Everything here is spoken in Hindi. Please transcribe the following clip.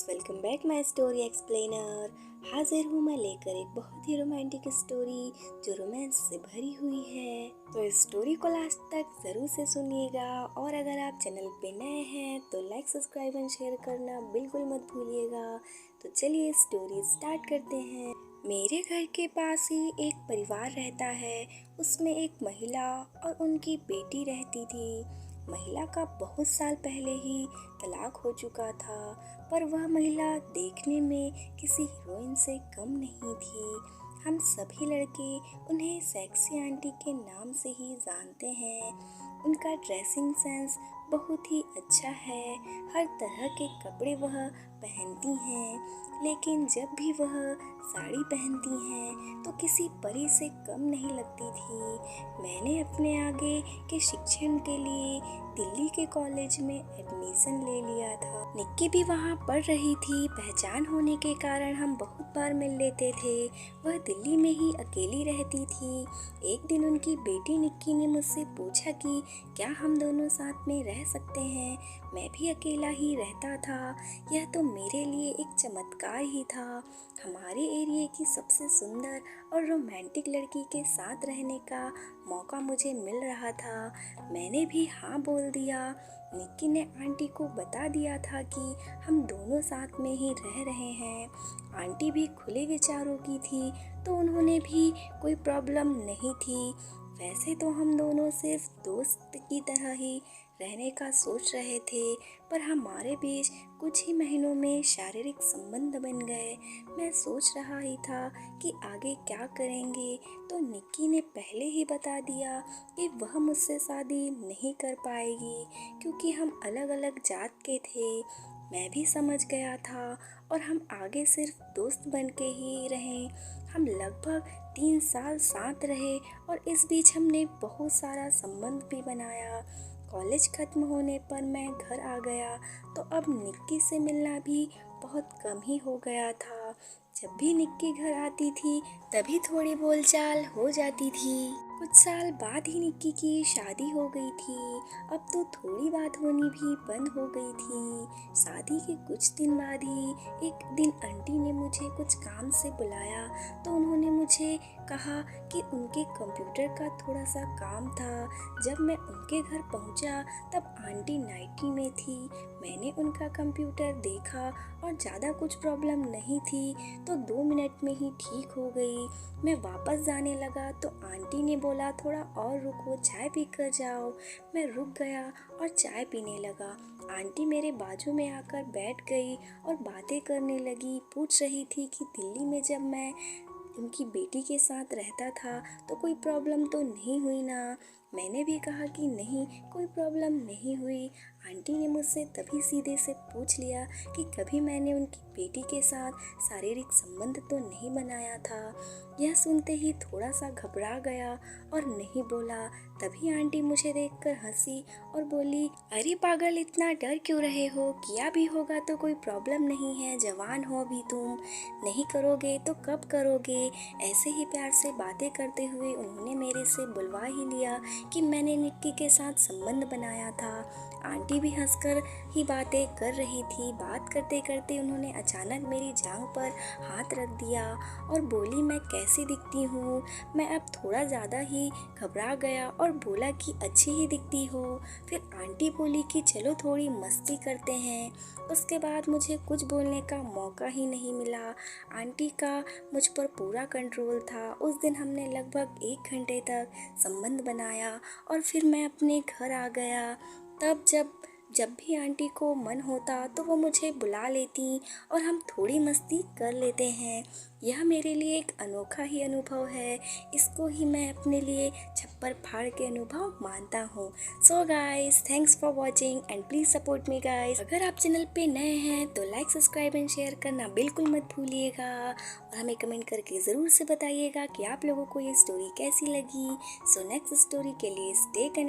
Welcome back my story explainer. हाजिर हूँ मैं लेकर एक बहुत ही रोमांटिक स्टोरी जो रोमांस से भरी हुई है। तो इस स्टोरी को लास्ट तक ज़रूर से सुनिएगा और अगर आप चैनल पे नए हैं तो लाइक सब्सक्राइब एंड शेयर करना बिल्कुल मत भूलिएगा। तो चलिए स्टोरी स्टार्ट करते हैं। मेरे घर के पास ही एक परिवार रहता है। उसमें एक महिला और उनकी बेटी रहती थी। महिला का बहुत साल पहले ही तलाक हो चुका था, पर वह महिला देखने में किसी हीरोइन से कम नहीं थी। हम सभी लड़के उन्हें सेक्सी आंटी के नाम से ही जानते हैं। उनका ड्रेसिंग सेंस बहुत ही अच्छा है। हर तरह के कपड़े वह पहनती हैं, लेकिन जब भी वह साड़ी पहनती हैं तो किसी परी से कम नहीं लगती थी। मैंने अपने आगे के शिक्षण के लिए दिल्ली के कॉलेज में एडमिशन ले लिया था। निक्की भी वहाँ पढ़ रही थी। पहचान होने के कारण हम बहुत बार मिल लेते थे। वह दिल्ली में ही अकेली रहती थी। एक दिन उनकी बेटी निक्की ने मुझसे पूछा कि क्या हम दोनों साथ में रह सकते हैं। मैं भी अकेला ही रहता था। यह तो मेरे लिए एक चमत्कार ही था। हमारे एरिया की सबसे सुंदर और रोमांटिक लड़की के साथ रहने का मौका मुझे मिल रहा था। मैंने भी हाँ बोल दिया। निक्की ने आंटी को बता दिया था कि हम दोनों साथ में ही रह रहे हैं। आंटी भी खुले विचारों की थी, तो उन्होंने भी कोई प्रॉब्लम नहीं थी। वैसे तो हम दोनों सिर्फ दोस्त की तरह ही रहने का सोच रहे थे, पर हमारे बीच कुछ ही महीनों में शारीरिक संबंध बन गए। मैं सोच रहा ही था कि आगे क्या करेंगे, तो निक्की ने पहले ही बता दिया कि वह मुझसे शादी नहीं कर पाएगी क्योंकि हम अलग अलग जात के थे। मैं भी समझ गया था और हम आगे सिर्फ दोस्त बन के ही रहें। हम लगभग 3 साल साथ रहे और इस बीच हमने बहुत सारा संबंध भी बनाया। कॉलेज खत्म होने पर मैं घर आ गया तो अब निक्की से मिलना भी बहुत कम ही हो गया था। जब भी निक्की घर आती थी तभी थोड़ी बोलचाल हो जाती थी। कुछ साल बाद ही निक्की की शादी हो गई थी। अब तो थोड़ी बात होनी भी बंद हो गई थी। शादी के कुछ दिन बाद ही एक दिन आंटी ने मुझे कुछ काम से बुलाया, तो उन्होंने मुझे कहा कि उनके कंप्यूटर का थोड़ा सा काम था। जब मैं उनके घर पहुंचा तब आंटी नाइटी में थी। मैंने उनका कंप्यूटर देखा और ज़्यादा कुछ प्रॉब्लम नहीं थी, तो 2 मिनट में ही ठीक हो गई। मैं वापस जाने लगा तो आंटी ने बोला थोड़ा और रुको, चाय पी कर जाओ। मैं रुक गया और चाय पीने लगा। आंटी मेरे बाजू में आकर बैठ गई और बातें करने लगी। पूछ रही थी कि दिल्ली में जब मैं उनकी बेटी के साथ रहता था तो कोई प्रॉब्लम तो नहीं हुई ना। मैंने भी कहा कि नहीं, कोई प्रॉब्लम नहीं हुई। आंटी ने मुझसे तभी सीधे से पूछ लिया कि कभी मैंने उनकी बेटी के साथ शारीरिक संबंध तो नहीं बनाया था। यह सुनते ही थोड़ा सा घबरा गया और नहीं बोला। तभी आंटी मुझे देखकर हंसी और बोली, अरे पागल, इतना डर क्यों रहे हो? किया भी होगा तो कोई प्रॉब्लम नहीं है, जवान हो अभी तुम, नहीं करोगे तो कब करोगे। ऐसे ही प्यार से बातें करते हुए उन्होंने मेरे से बुलवा ही लिया कि मैंने निक्की के साथ संबंध बनाया था। आंटी भी हंसकर ही बातें कर रही थी। बात करते करते उन्होंने अचानक मेरी जांघ पर हाथ रख दिया और बोली, मैं कैसी दिखती हूँ। मैं अब थोड़ा ज़्यादा ही घबरा गया और बोला कि अच्छी ही दिखती हो। फिर आंटी बोली कि चलो थोड़ी मस्ती करते हैं। उसके बाद मुझे कुछ बोलने का मौका ही नहीं मिला। आंटी का मुझ पर पूरा कंट्रोल था। उस दिन हमने लगभग 1 घंटे तक संबंध बनाया और फिर मैं अपने घर आ गया। तब जब भी आंटी को मन होता तो वो मुझे बुला लेती और हम थोड़ी मस्ती कर लेते हैं। यह मेरे लिए एक अनोखा ही अनुभव है। इसको ही मैं अपने लिए छप्पर फाड़ के अनुभव मानता हूँ। So guys, thanks for watching and please support me guys. अगर आप चैनल पे नए हैं तो लाइक सब्सक्राइब एंड शेयर करना बिल्कुल मत भूलिएगा और हमें कमेंट करके ज़रूर से बताइएगा कि आप लोगों को ये स्टोरी कैसी लगी। सो नेक्स्ट स्टोरी के लिए स्टे कनेक्ट।